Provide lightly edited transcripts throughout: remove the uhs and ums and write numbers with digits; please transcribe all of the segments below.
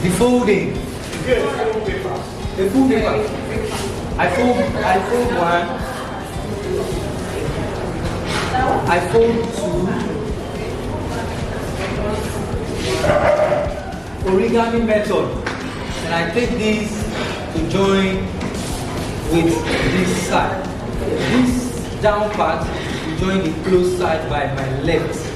The folding. The full paper. I fold one. I fold two. Origami method. And I take this to join with this side. This down part to join the close side by my left.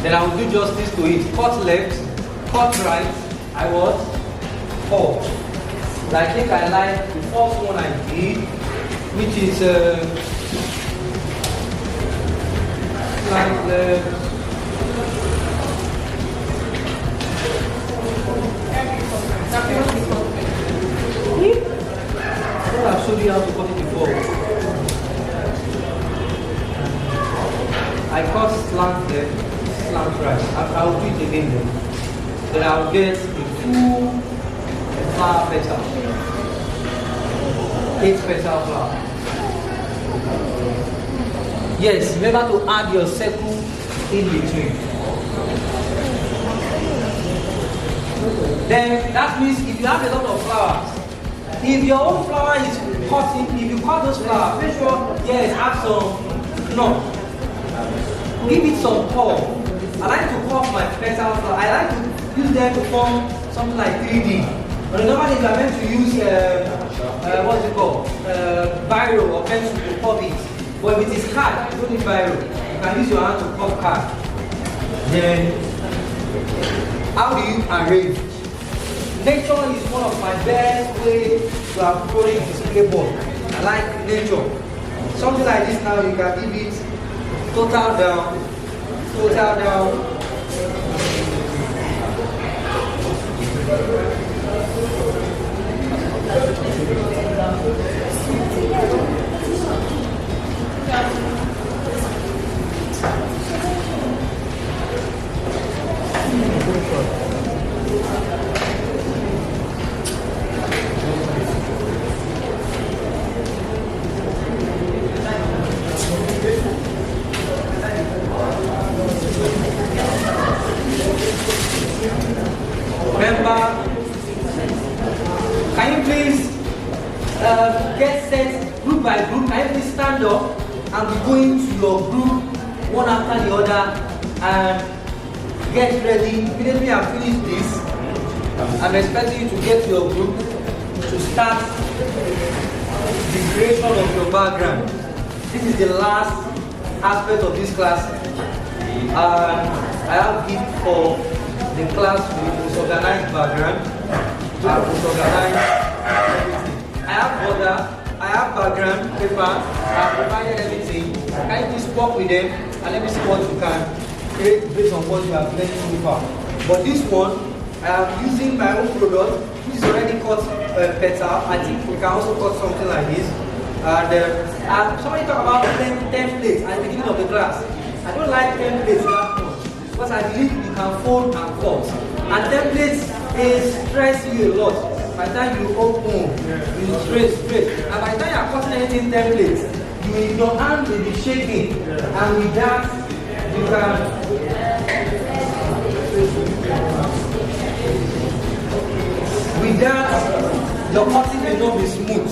Then I will do justice to it. Cut left, cut right. I was cut. I think I like the first one I did, which is slight left. I thought I've showed you how to cut it before. I cut slant left. Right. I'll do it again then. Then I'll get a full flower petal. 8 petal flower. Yes, remember to add your circle in between. Then that means if you have a lot of flowers, if your own flower is cutting, if you cut those flowers, make sure, yes, add some knot. Give it some curve. I like to curve my petals. I like to use them to form something like 3D. But normally you are meant to use what's it called? Biro or pencil to curve it. But if it is card, you don't need biro. You can use your hand to curve card. Then how do you arrange? Nature is one of my best ways to approach display board. I like nature. Something like this now you can give it total down. Total down. Remember, can you please get set group by group? Can you please stand up and be going to your group one after the other and get ready? Immediately I finish this, I'm expecting you to get to your group to start the creation of your background. This is the last aspect of this class. I have gift for the class with disorganized background. I have disorganized everything. I have border, I have background paper, I have provided everything. Can you please work with them and let me see what you can create based on what you have learned so far. But this one, I am using my own product, which is already cut petal. I think we can also cut something like this. And somebody talk about templates at the beginning of the class. I don't like templates that much because I believe you can fold and cut. And templates stress you a lot. By the time you open, you straight. And by the time you are cutting anything templates, your hand will be shaking. And with that, you can. With that, your cutting will not be smooth.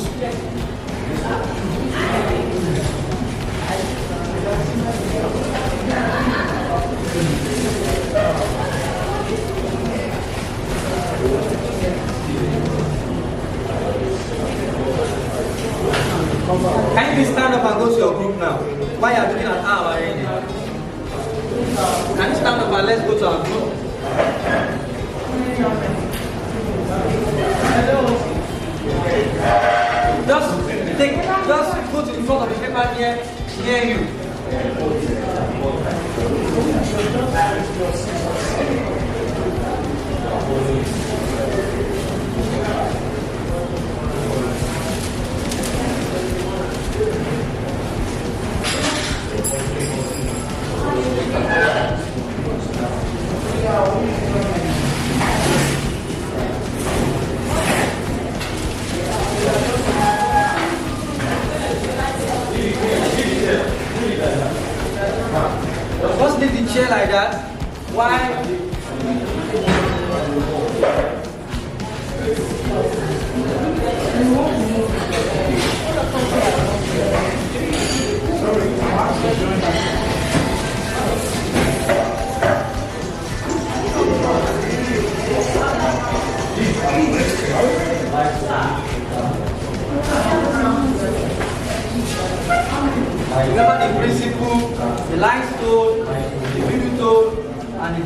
Can you please stand up and go to your group now? Why are you looking at our already? Can you stand up and let's go to our group? Just go to the front of the paper near you.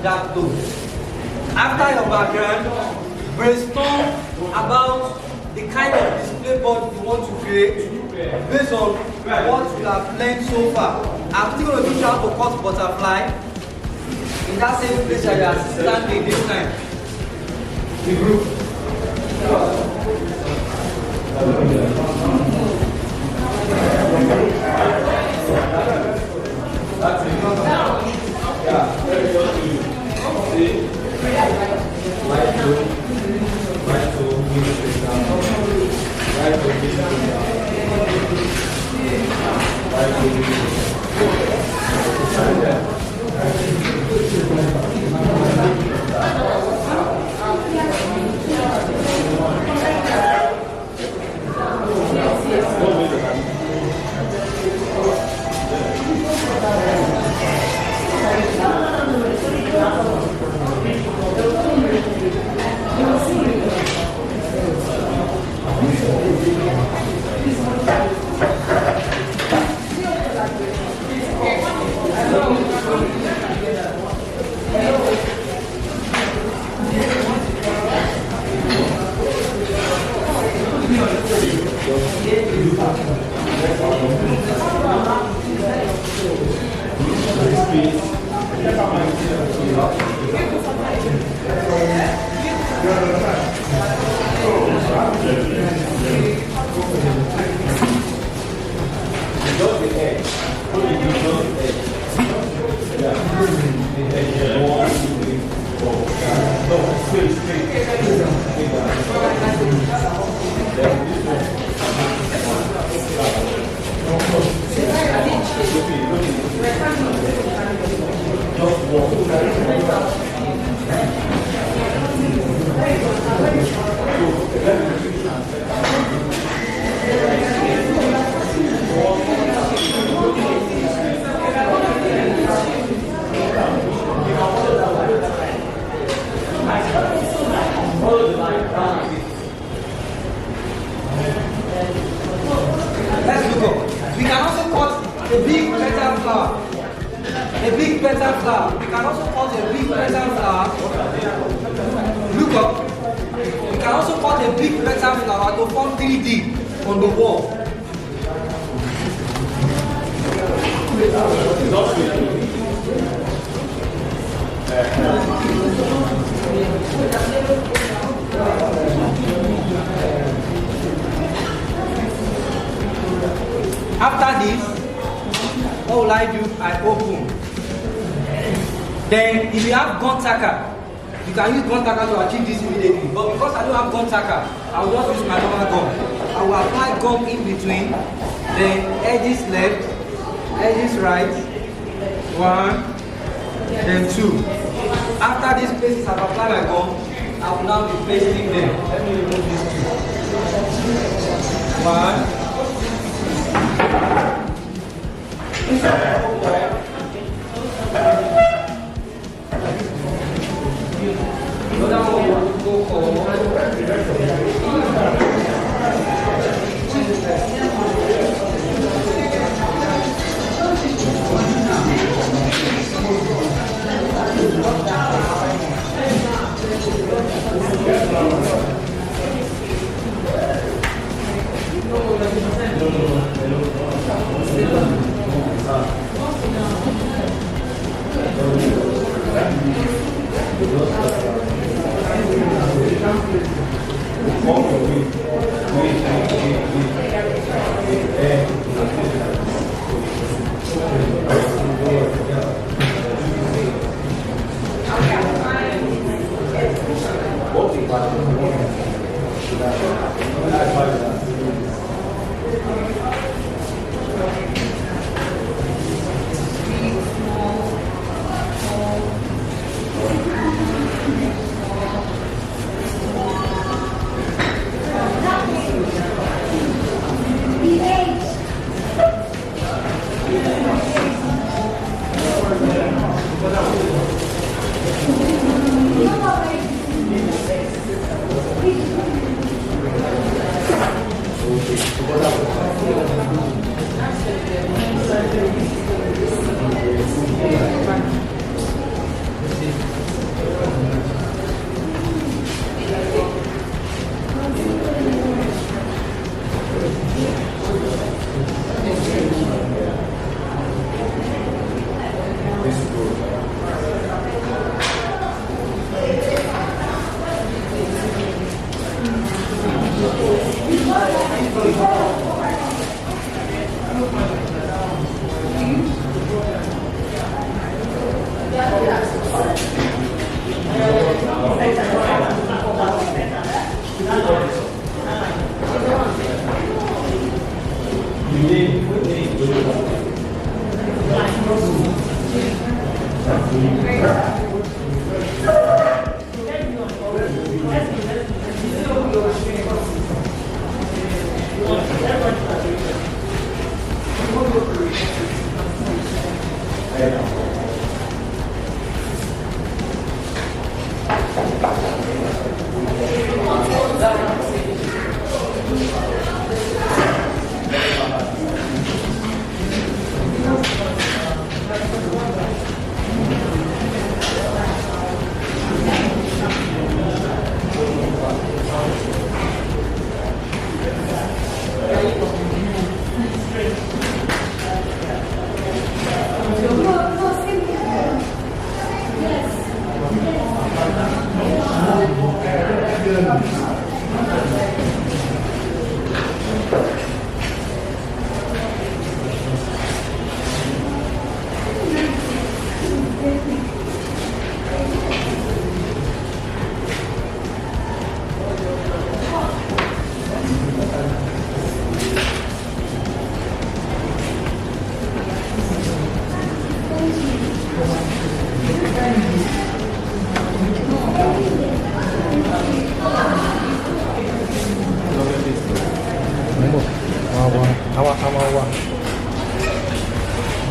that too. After your background, brainstorm about the kind of display board you want to create based on what you have learned so far. I'm still going to teach you how to cut butterfly in that same place that you are standing this time. The group. That's it. Yeah. Let's look up. We can also cut a big petal flower. A big petal flower. We can also cut a big petal flower. Look up. We can also cut a big petal flower to form 3D on the wall. After this, what will I do? I open. Then, if you have gun tacker, you can use gun tacker to achieve this immediately. But because I don't have gun tacker, I will just use my normal gun. I will apply gum in between. Then edges left, edges right. 1, then 2. After these places I've applied my gum, I will now be pasting them. Let me remove these 2. 1.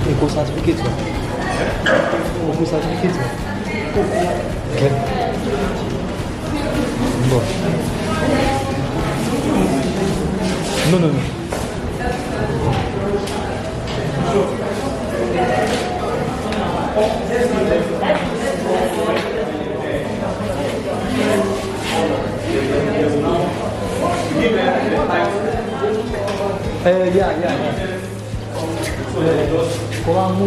Iko certificate wa. Iko certificate wa. Okay. No. No. Yeah. Koramu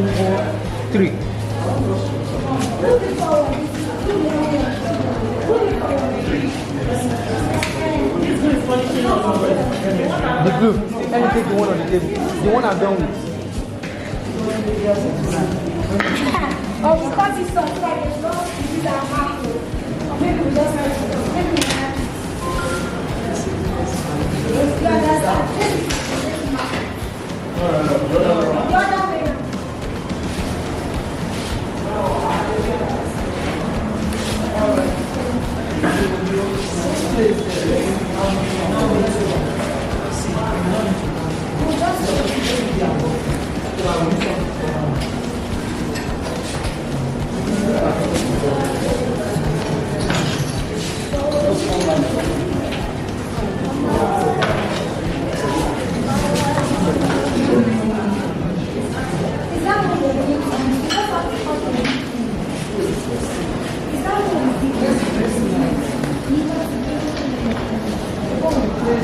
3. The blue. Let me take the one on the table. The one I'm done with. Oh, because it's so far, it's not easy to have. Maybe we just have to. Maybe we have to. You understand?